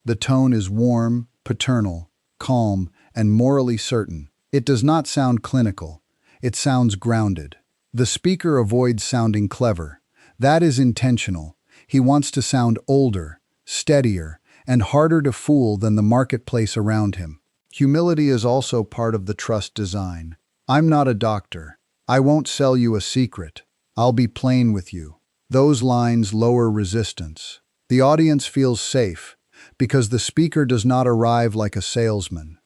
The tone is warm, paternal, calm, and morally certain. It does not sound clinical. It sounds grounded. The speaker avoids sounding clever. That is intentional. He wants to sound older, steadier, and harder to fool than the marketplace around him. Humility is also part of the trust design. I'm not a doctor. I won't sell you a secret. I'll be plain with you. Those lines lower resistance. The audience feels safe because the speaker does not arrive like a salesman.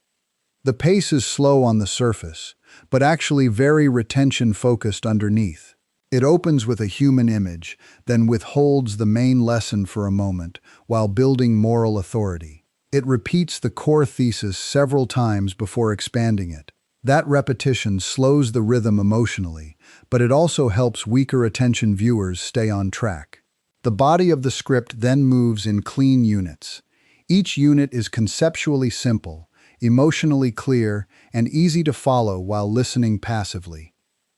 The pace is slow on the surface, but actually very retention-focused underneath. It opens with a human image, then withholds the main lesson for a moment while building moral authority. It repeats the core thesis several times before expanding it. That repetition slows the rhythm emotionally, but it also helps weaker attention viewers stay on track. The body of the script then moves in clean units. Each unit is conceptually simple, emotionally clear, and easy to follow while listening passively.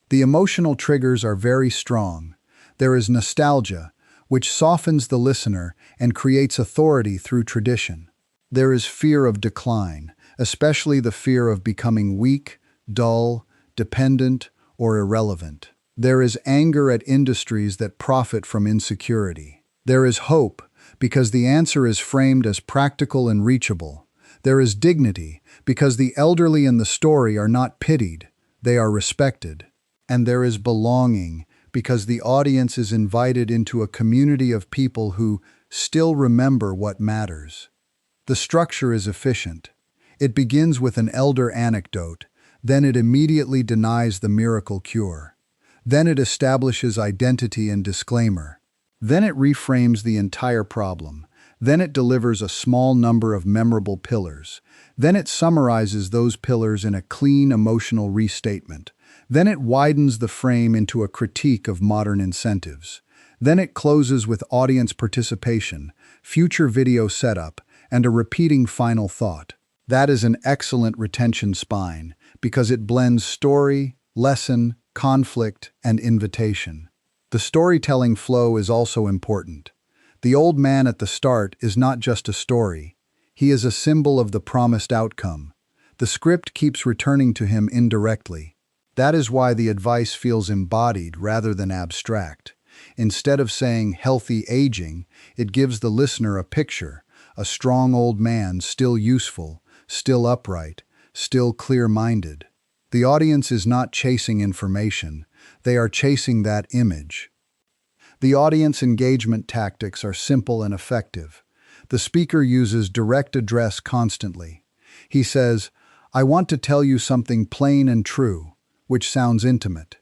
The emotional triggers are very strong. There is nostalgia, which softens the listener and creates authority through tradition. There is fear of decline, especially the fear of becoming weak, dull, dependent, or irrelevant. There is anger at industries that profit from insecurity. There is hope, because the answer is framed as practical and reachable. There is dignity, because the elderly in the story are not pitied, they are respected. And there is belonging, because the audience is invited into a community of people who still remember what matters. The structure is efficient. It begins with an elder anecdote, then it immediately denies the miracle cure. Then it establishes identity and disclaimer. Then it reframes the entire problem. Then it delivers a small number of memorable pillars. Then it summarizes those pillars in a clean emotional restatement. Then it widens the frame into a critique of modern incentives. Then it closes with audience participation, future video setup, and a repeating final thought. That is an excellent retention spine because it blends story, lesson, conflict, and invitation. The storytelling flow is also important. The old man at the start is not just a story. He is a symbol of the promised outcome. The script keeps returning to him indirectly. That is why the advice feels embodied rather than abstract. Instead of saying healthy aging, it gives the listener a picture, a strong old man still useful, still upright, still clear-minded. The audience is not chasing information, they are chasing that image. The audience engagement tactics are simple and effective. The speaker uses direct address constantly. He says, "I want to tell you something plain and true," which sounds intimate.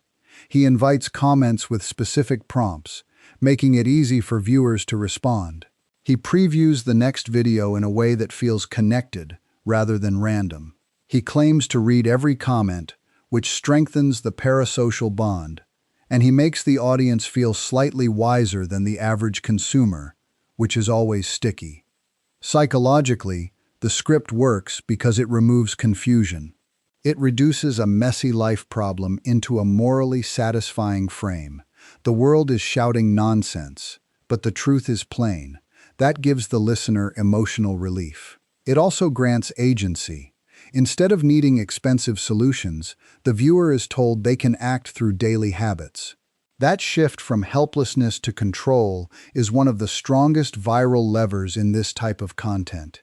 He invites comments with specific prompts, making it easy for viewers to respond. He previews the next video in a way that feels connected rather than random. He claims to read every comment, which strengthens the parasocial bond, and he makes the audience feel slightly wiser than the average consumer, which is always sticky. Psychologically, the script works because it removes confusion. It reduces a messy life problem into a morally satisfying frame. The world is shouting nonsense, but the truth is plain. That gives the listener emotional relief. It also grants agency. Instead of needing expensive solutions, the viewer is told they can act through daily habits. That shift from helplessness to control is one of the strongest viral levers in this type of content.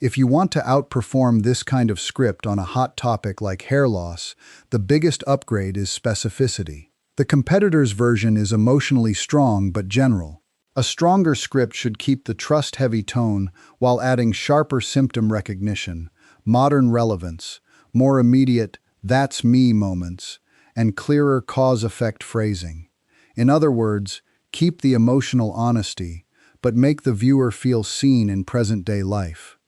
If you want to outperform this kind of script on a hot topic like hair loss, the biggest upgrade is specificity. The competitor's version is emotionally strong but general. A stronger script should keep the trust-heavy tone while adding sharper symptom recognition, modern relevance, more immediate "that's me" moments, and clearer cause-effect phrasing. In other words, keep the emotional honesty, but make the viewer feel seen in present-day life.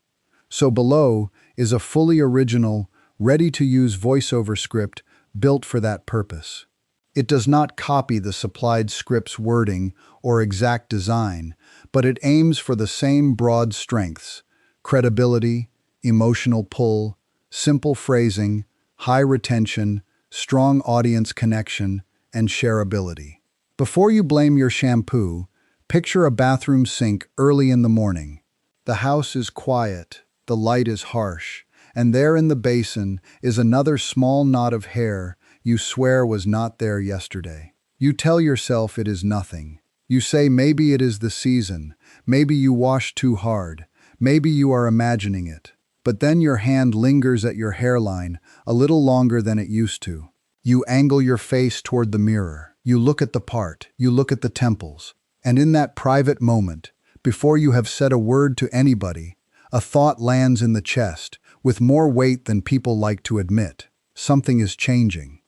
So below is a fully original, ready-to-use voiceover script built for that purpose. It does not copy the supplied script's wording or exact design, but it aims for the same broad strengths: credibility, emotional pull, simple phrasing, high retention, strong audience connection, and shareability. Before you blame your shampoo, picture a bathroom sink early in the morning. The house is quiet, the light is harsh, and there in the basin is another small knot of hair you swear was not there yesterday. You tell yourself it is nothing. You say maybe it is the season, maybe you washed too hard, maybe you are imagining it. But then your hand lingers at your hairline a little longer than it used to. You angle your face toward the mirror. You look at the part. You look at the temples. And in that private moment, before you have said a word to anybody, a thought lands in the chest with more weight than people like to admit. Something is changing.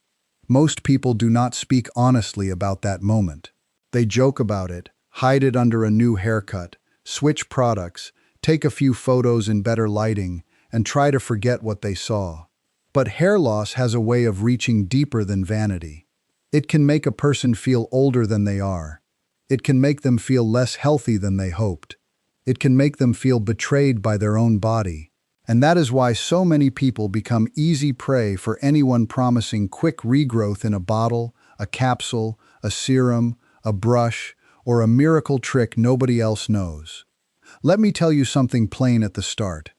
Most people do not speak honestly about that moment. They joke about it, hide it under a new haircut, switch products, take a few photos in better lighting, and try to forget what they saw. But hair loss has a way of reaching deeper than vanity. It can make a person feel older than they are. It can make them feel less healthy than they hoped. It can make them feel betrayed by their own body. And that is why so many people become easy prey for anyone promising quick regrowth in a bottle, a capsule, a serum, a brush, or a miracle trick nobody else knows. Let me tell you something plain at the start.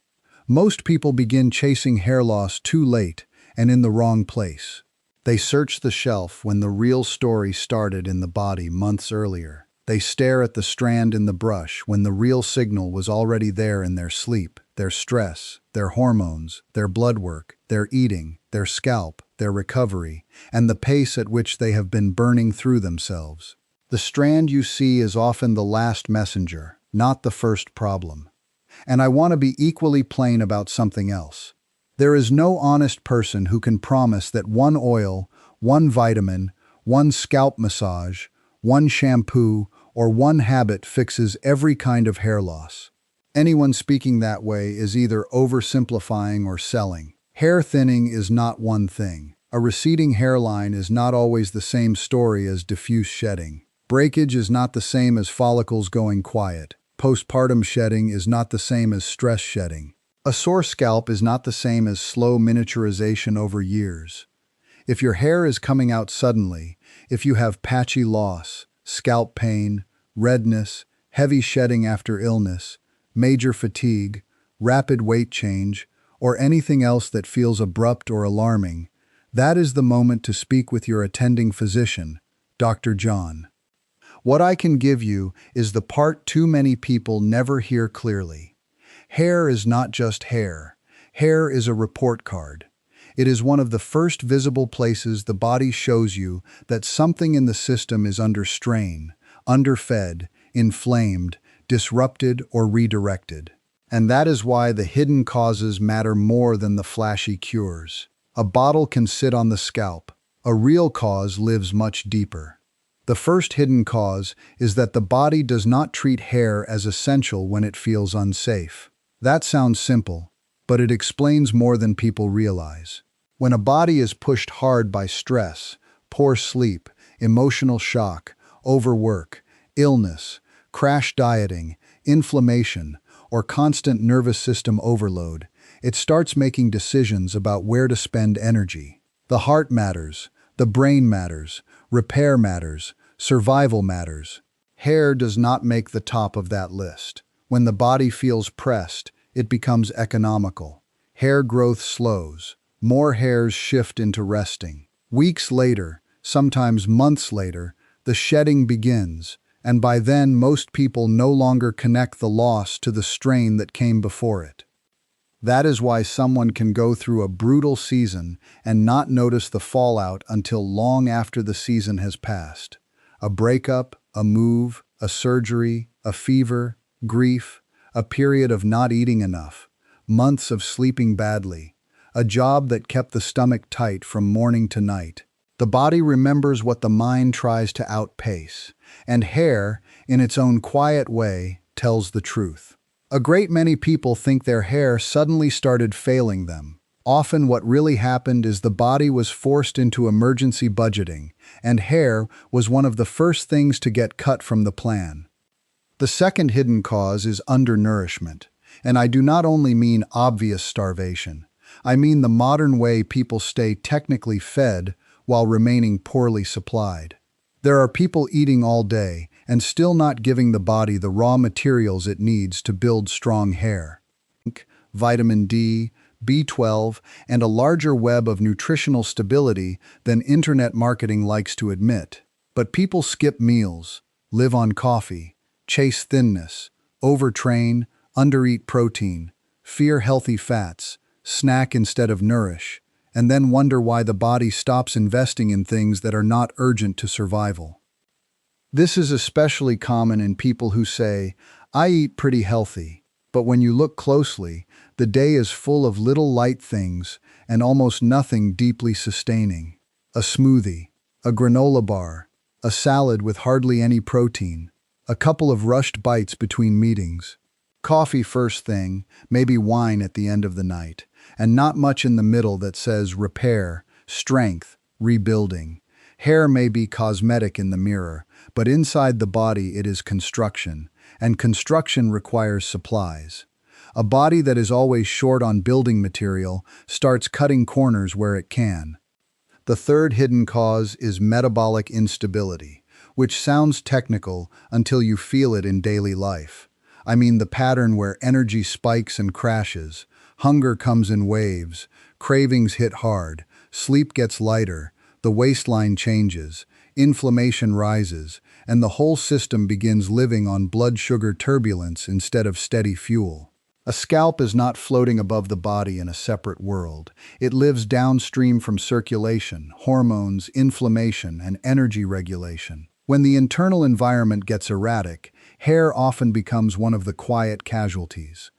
Most people begin chasing hair loss too late and in the wrong place. They search the shelf when the real story started in the body months earlier. They stare at the strand in the brush when the real signal was already there in their sleep, their stress, their hormones, their blood work, their eating, their scalp, their recovery, and the pace at which they have been burning through themselves. The strand you see is often the last messenger, not the first problem. And I want to be equally plain about something else. There is no honest person who can promise that one oil, one vitamin, one scalp massage, one shampoo, or one habit fixes every kind of hair loss. Anyone speaking that way is either oversimplifying or selling. Hair thinning is not one thing. A receding hairline is not always the same story as diffuse shedding. Breakage is not the same as follicles going quiet. Postpartum shedding is not the same as stress shedding. A sore scalp is not the same as slow miniaturization over years. If your hair is coming out suddenly, if you have patchy loss, scalp pain, redness, heavy shedding after illness, major fatigue, rapid weight change, or anything else that feels abrupt or alarming, that is the moment to speak with your attending physician, Dr. John. What I can give you is the part too many people never hear clearly. Hair is not just hair. Hair is a report card. It is one of the first visible places the body shows you that something in the system is under strain, underfed, inflamed, disrupted, or redirected. And that is why the hidden causes matter more than the flashy cures. A bottle can sit on the scalp. A real cause lives much deeper. The first hidden cause is that the body does not treat hair as essential when it feels unsafe. That sounds simple, but it explains more than people realize. When a body is pushed hard by stress, poor sleep, emotional shock, overwork, illness, crash dieting, inflammation, or constant nervous system overload, it starts making decisions about where to spend energy. The heart matters, the brain matters, repair matters, survival matters. Hair does not make the top of that list. When the body feels pressed, it becomes economical. Hair growth slows. More hairs shift into resting. Weeks later, sometimes months later, the shedding begins, and by then most people no longer connect the loss to the strain that came before it. That is why someone can go through a brutal season and not notice the fallout until long after the season has passed. A breakup, a move, a surgery, a fever, grief, a period of not eating enough, months of sleeping badly, a job that kept the stomach tight from morning to night. The body remembers what the mind tries to outpace, and hair, in its own quiet way, tells the truth. A great many people think their hair suddenly started failing them. Often what really happened is the body was forced into emergency budgeting, and hair was one of the first things to get cut from the plan. The second hidden cause is undernourishment, and I do not only mean obvious starvation. I mean the modern way people stay technically fed while remaining poorly supplied. There are people eating all day and still not giving the body the raw materials it needs to build strong hair. Vitamin D, B12, and a larger web of nutritional stability than internet marketing likes to admit. But people skip meals, live on coffee, chase thinness, overtrain, undereat protein, fear healthy fats, snack instead of nourish, and then wonder why the body stops investing in things that are not urgent to survival. This is especially common in people who say, "I eat pretty healthy," but when you look closely, the day is full of little light things and almost nothing deeply sustaining. A smoothie, a granola bar, a salad with hardly any protein, a couple of rushed bites between meetings. Coffee first thing, maybe wine at the end of the night, and not much in the middle that says repair, strength, rebuilding. Hair may be cosmetic in the mirror, but inside the body it is construction, and construction requires supplies. A body that is always short on building material starts cutting corners where it can. The third hidden cause is metabolic instability, which sounds technical until you feel it in daily life. I mean the pattern where energy spikes and crashes, hunger comes in waves, cravings hit hard, sleep gets lighter, the waistline changes, inflammation rises, and the whole system begins living on blood sugar turbulence instead of steady fuel. A scalp is not floating above the body in a separate world. It lives downstream from circulation, hormones, inflammation, and energy regulation. When the internal environment gets erratic, hair often becomes one of the quiet casualties.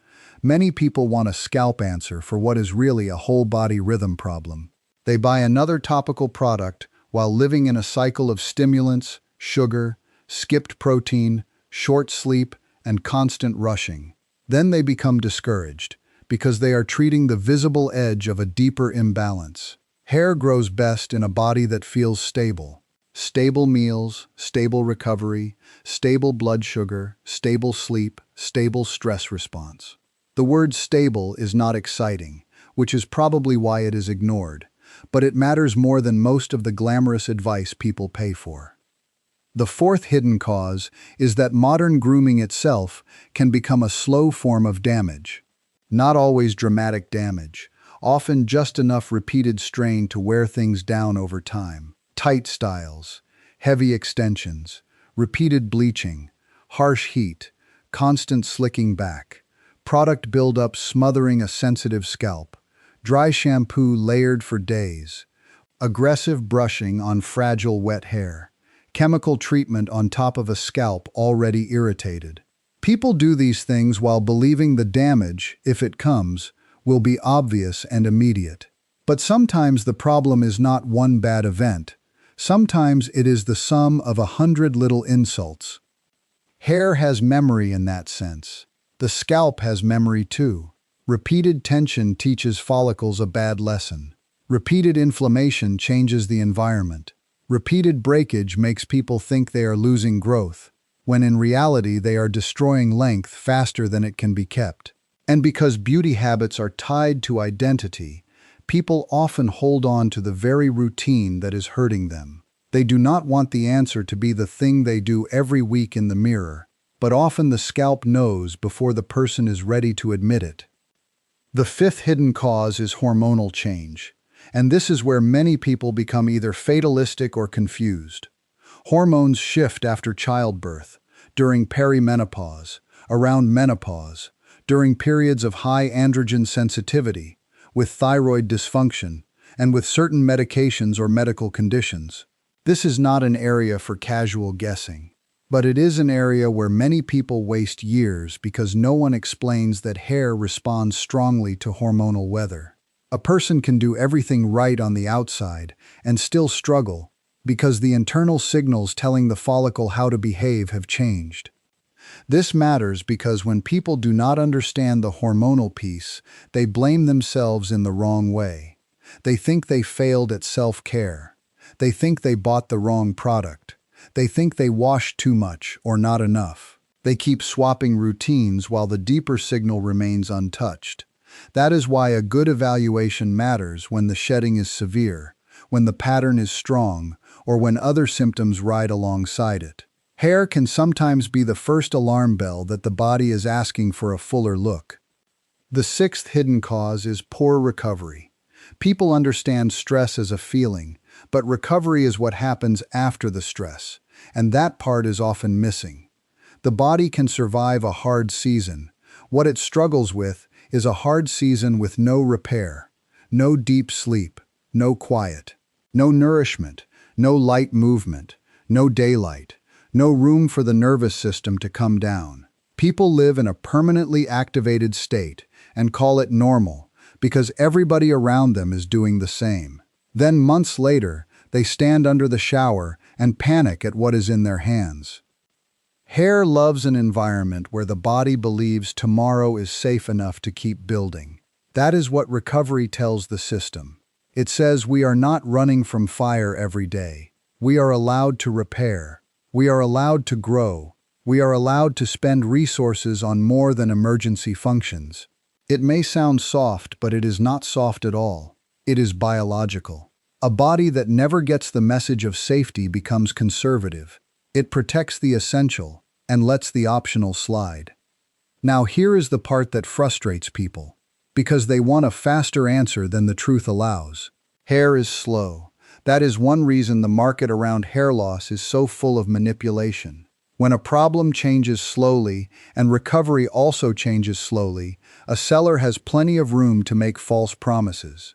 Many people want a scalp answer for what is really a whole-body rhythm problem. They buy another topical product while living in a cycle of stimulants, sugar, skipped protein, short sleep, and constant rushing. Then they become discouraged because they are treating the visible edge of a deeper imbalance. Hair grows best in a body that feels stable. Stable meals, stable recovery, stable blood sugar, stable sleep, stable stress response. The word stable is not exciting, which is probably why it is ignored, but it matters more than most of the glamorous advice people pay for. The fourth hidden cause is that modern grooming itself can become a slow form of damage. Not always dramatic damage, often just enough repeated strain to wear things down over time. Tight styles, heavy extensions, repeated bleaching, harsh heat, constant slicking back, product buildup smothering a sensitive scalp, dry shampoo layered for days, aggressive brushing on fragile wet hair, chemical treatment on top of a scalp already irritated. People do these things while believing the damage, if it comes, will be obvious and immediate. But sometimes the problem is not one bad event. Sometimes it is the sum of 100 little insults. Hair has memory in that sense. The scalp has memory too. Repeated tension teaches follicles a bad lesson. Repeated inflammation changes the environment. Repeated breakage makes people think they are losing growth, when in reality they are destroying length faster than it can be kept. And because beauty habits are tied to identity, people often hold on to the very routine that is hurting them. They do not want the answer to be the thing they do every week in the mirror, but often the scalp knows before the person is ready to admit it. The fifth hidden cause is hormonal change. And this is where many people become either fatalistic or confused. Hormones shift after childbirth, during perimenopause, around menopause, during periods of high androgen sensitivity, with thyroid dysfunction, and with certain medications or medical conditions. This is not an area for casual guessing, but it is an area where many people waste years because no one explains that hair responds strongly to hormonal weather. A person can do everything right on the outside and still struggle because the internal signals telling the follicle how to behave have changed. This matters because when people do not understand the hormonal piece, they blame themselves in the wrong way. They think they failed at self-care. They think they bought the wrong product. They think they washed too much or not enough. They keep swapping routines while the deeper signal remains untouched. That is why a good evaluation matters when the shedding is severe, when the pattern is strong, or when other symptoms ride alongside it. Hair can sometimes be the first alarm bell that the body is asking for a fuller look. The sixth hidden cause is poor recovery. People understand stress as a feeling, but recovery is what happens after the stress, and that part is often missing. The body can survive a hard season. What it struggles with is a hard season with no repair, no deep sleep, no quiet, no nourishment, no light movement, no daylight, no room for the nervous system to come down. People live in a permanently activated state and call it normal because everybody around them is doing the same. Then months later, they stand under the shower and panic at what is in their hands. Hair loves an environment where the body believes tomorrow is safe enough to keep building. That is what recovery tells the system. It says we are not running from fire every day. We are allowed to repair. We are allowed to grow. We are allowed to spend resources on more than emergency functions. It may sound soft, but it is not soft at all. It is biological. A body that never gets the message of safety becomes conservative. It protects the essential and lets the optional slide. Now here is the part that frustrates people, because they want a faster answer than the truth allows. Hair is slow. That is one reason the market around hair loss is so full of manipulation. When a problem changes slowly and recovery also changes slowly, a seller has plenty of room to make false promises.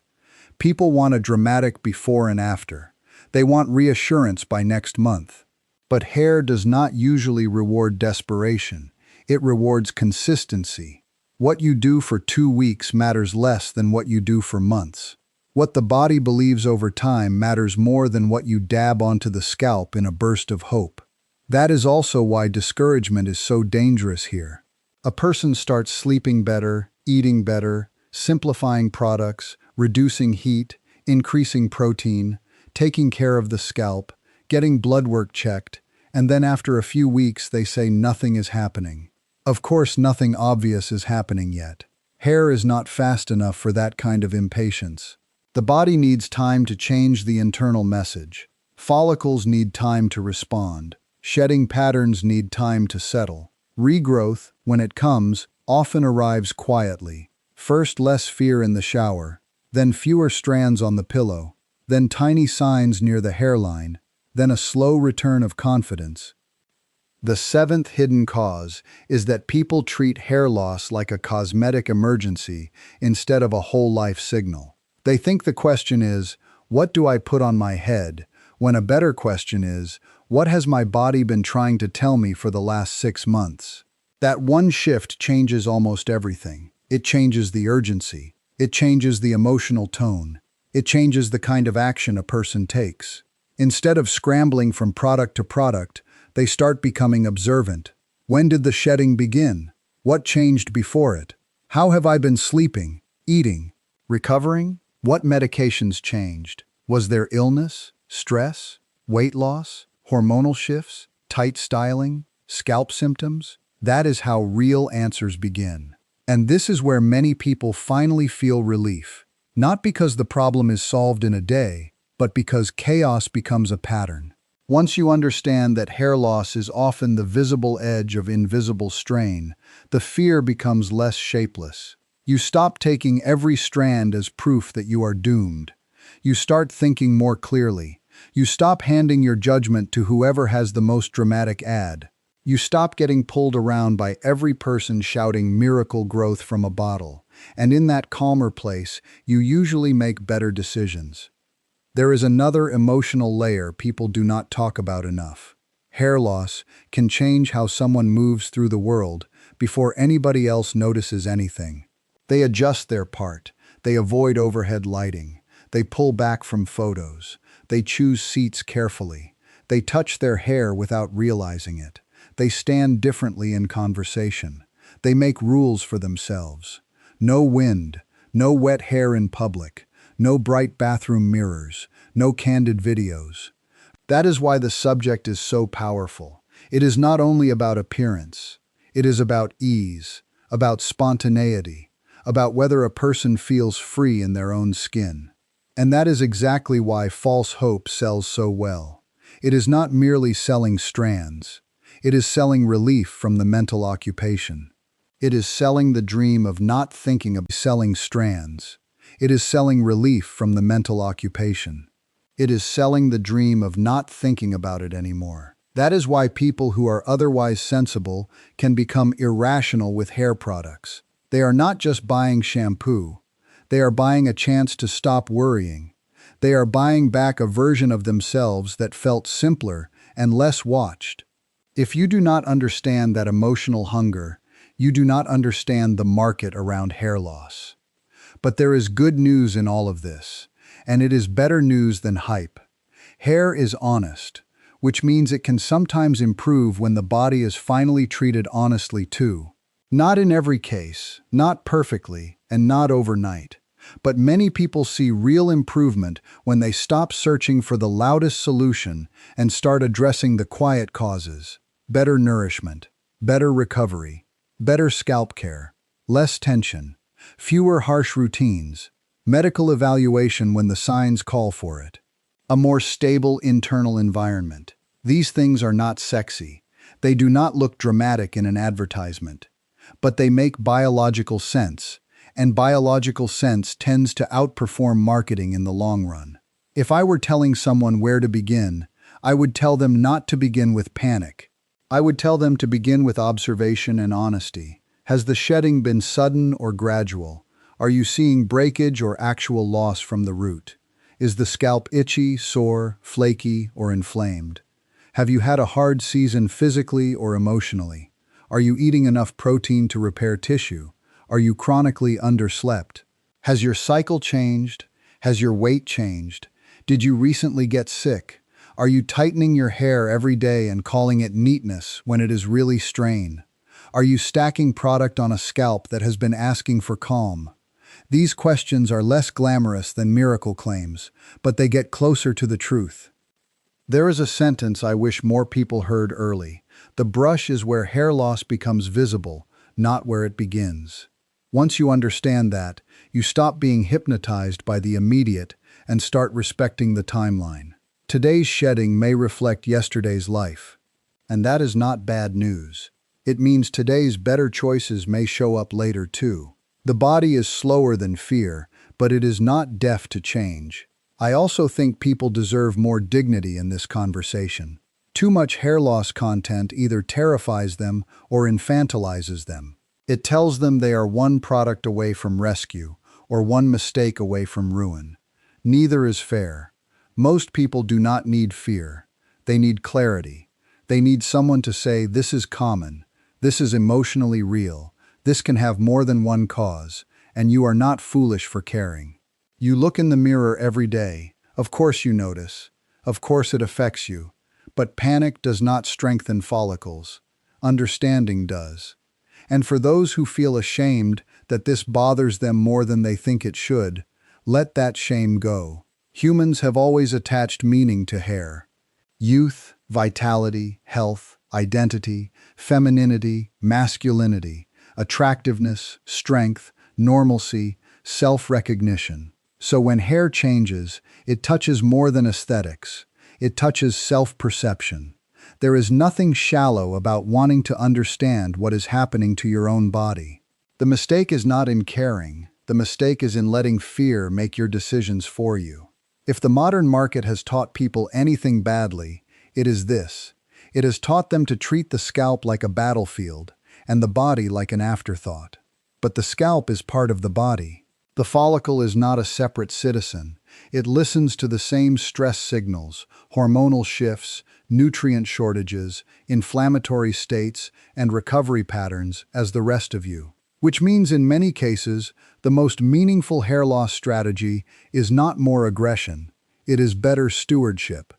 People want a dramatic before and after. They want reassurance by next month. But hair does not usually reward desperation. It rewards consistency. What you do for 2 weeks matters less than what you do for months. What the body believes over time matters more than what you dab onto the scalp in a burst of hope. That is also why discouragement is so dangerous here. A person starts sleeping better, eating better, simplifying products, reducing heat, increasing protein, taking care of the scalp, getting blood work checked, and then after a few weeks they say nothing is happening. Of course, nothing obvious is happening yet. Hair is not fast enough for that kind of impatience. The body needs time to change the internal message. Follicles need time to respond. Shedding patterns need time to settle. Regrowth, when it comes, often arrives quietly. First less fear in the shower, then fewer strands on the pillow, then tiny signs near the hairline, then a slow return of confidence. The seventh hidden cause is that people treat hair loss like a cosmetic emergency instead of a whole life signal. They think the question is, what do I put on my head? When a better question is, what has my body been trying to tell me for the last 6 months? That one shift changes almost everything. It changes the urgency. It changes the emotional tone. It changes the kind of action a person takes. Instead of scrambling from product to product, they start becoming observant. When did the shedding begin? What changed before it? How have I been sleeping, eating, recovering? What medications changed? Was there illness, stress, weight loss, hormonal shifts, tight styling, scalp symptoms? That is how real answers begin. And this is where many people finally feel relief. Not because the problem is solved in a day, but because chaos becomes a pattern. Once you understand that hair loss is often the visible edge of invisible strain, the fear becomes less shapeless. You stop taking every strand as proof that you are doomed. You start thinking more clearly. You stop handing your judgment to whoever has the most dramatic ad. You stop getting pulled around by every person shouting miracle growth from a bottle. And in that calmer place, you usually make better decisions. There is another emotional layer people do not talk about enough. Hair loss can change how someone moves through the world before anybody else notices anything. They adjust their part. They avoid overhead lighting. They pull back from photos. They choose seats carefully. They touch their hair without realizing it. They stand differently in conversation. They make rules for themselves. No wind, no wet hair in public, no bright bathroom mirrors, no candid videos. That is why the subject is so powerful. It is not only about appearance. It is about ease, about spontaneity, about whether a person feels free in their own skin. And that is exactly why false hope sells so well. It is not merely selling strands. It is selling relief from the mental occupation. It is selling the dream of not thinking of selling strands. It is selling relief from the mental occupation. It is selling the dream of not thinking about it anymore. That is why people who are otherwise sensible can become irrational with hair products. They are not just buying shampoo. They are buying a chance to stop worrying. They are buying back a version of themselves that felt simpler and less watched. If you do not understand that emotional hunger, you do not understand the market around hair loss. But there is good news in all of this, and it is better news than hype. Hair is honest, which means it can sometimes improve when the body is finally treated honestly too. Not in every case, not perfectly, and not overnight. But many people see real improvement when they stop searching for the loudest solution and start addressing the quiet causes. Better nourishment, better recovery, better scalp care, less tension, fewer harsh routines, medical evaluation when the signs call for it, a more stable internal environment. These things are not sexy. They do not look dramatic in an advertisement, but they make biological sense, and biological sense tends to outperform marketing in the long run. If I were telling someone where to begin, I would tell them not to begin with panic. I would tell them to begin with observation and honesty. Has the shedding been sudden or gradual? Are you seeing breakage or actual loss from the root? Is the scalp itchy, sore, flaky, or inflamed? Have you had a hard season physically or emotionally? Are you eating enough protein to repair tissue? Are you chronically underslept? Has your cycle changed? Has your weight changed? Did you recently get sick? Are you tightening your hair every day and calling it neatness when it is really strain? Are you stacking product on a scalp that has been asking for calm? These questions are less glamorous than miracle claims, but they get closer to the truth. There is a sentence I wish more people heard early. The brush is where hair loss becomes visible, not where it begins. Once you understand that, you stop being hypnotized by the immediate and start respecting the timeline. Today's shedding may reflect yesterday's life, and that is not bad news. It means today's better choices may show up later too. The body is slower than fear, but it is not deaf to change. I also think people deserve more dignity in this conversation. Too much hair loss content either terrifies them or infantilizes them. It tells them they are one product away from rescue or one mistake away from ruin. Neither is fair. Most people do not need fear. They need clarity. They need someone to say, this is common, this is emotionally real, this can have more than one cause, and you are not foolish for caring. You look in the mirror every day. Of course you notice. Of course it affects you. But panic does not strengthen follicles. Understanding does. And for those who feel ashamed that this bothers them more than they think it should, let that shame go. Humans have always attached meaning to hair. Youth, vitality, health, identity, femininity, masculinity, attractiveness, strength, normalcy, self-recognition. So when hair changes, it touches more than aesthetics. It touches self-perception. There is nothing shallow about wanting to understand what is happening to your own body. The mistake is not in caring. The mistake is in letting fear make your decisions for you. If the modern market has taught people anything badly, it is this. It has taught them to treat the scalp like a battlefield and the body like an afterthought. But the scalp is part of the body. The follicle is not a separate citizen. It listens to the same stress signals, hormonal shifts, nutrient shortages, inflammatory states, and recovery patterns as the rest of you. Which means in many cases, the most meaningful hair loss strategy is not more aggression, it is better stewardship.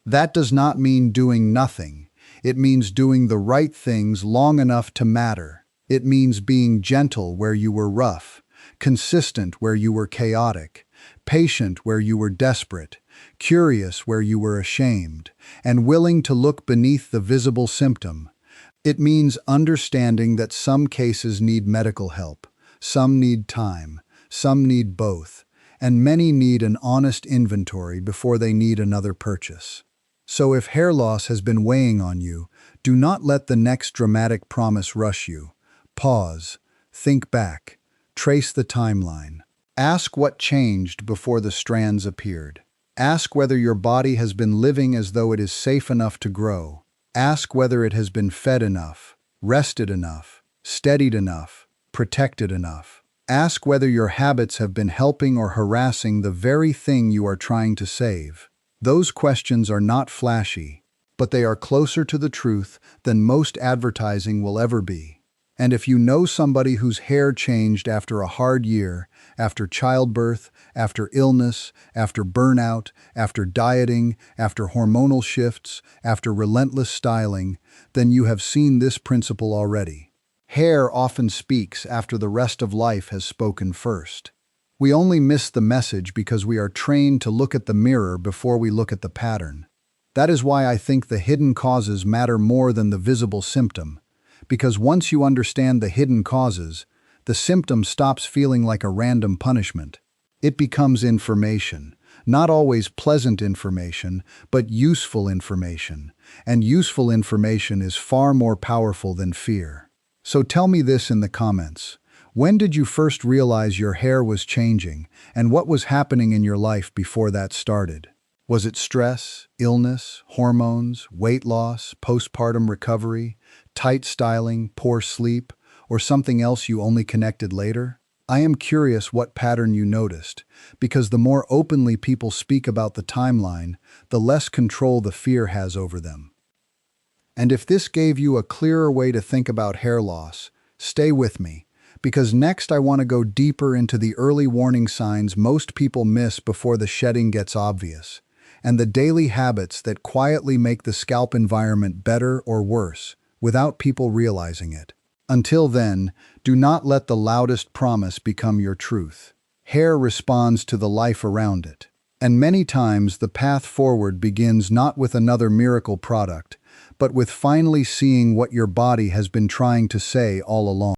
That does not mean doing nothing. It means doing the right things long enough to matter. It means being gentle where you were rough, consistent where you were chaotic, patient where you were desperate, curious where you were ashamed, and willing to look beneath the visible symptom. It means understanding that some cases need medical help, some need time, some need both, and many need an honest inventory before they need another purchase. So if hair loss has been weighing on you, Do not let the next dramatic promise rush you. Pause. Think back. Trace the timeline. Ask what changed before the strands appeared. Ask whether your body has been living as though it is safe enough to grow. Ask whether it has been fed enough, rested enough, steadied enough, protected enough. Ask whether your habits have been helping or harassing the very thing you are trying to save. Those questions are not flashy, but they are closer to the truth than most advertising will ever be. And if you know somebody whose hair changed after a hard year, after childbirth, after illness, after burnout, after dieting, after hormonal shifts, after relentless styling, then you have seen this principle already. Hair often speaks after the rest of life has spoken first. We only miss the message because we are trained to look at the mirror before we look at the pattern. That is why I think the hidden causes matter more than the visible symptom. Because once you understand the hidden causes, the symptom stops feeling like a random punishment. It becomes information, not always pleasant information, but useful information. And useful information is far more powerful than fear. So tell me this in the comments. When did you first realize your hair was changing, and what was happening in your life before that started? Was it stress, illness, hormones, weight loss, postpartum recovery, tight styling, poor sleep, or something else you only connected later? I am curious what pattern you noticed, because the more openly people speak about the timeline, the less control the fear has over them. And if this gave you a clearer way to think about hair loss, stay with me, because next I want to go deeper into the early warning signs most people miss before the shedding gets obvious, and the daily habits that quietly make the scalp environment better or worse, without people realizing it. Until then, do not let the loudest promise become your truth. Hair responds to the life around it. And many times the path forward begins not with another miracle product, but with finally seeing what your body has been trying to say all along.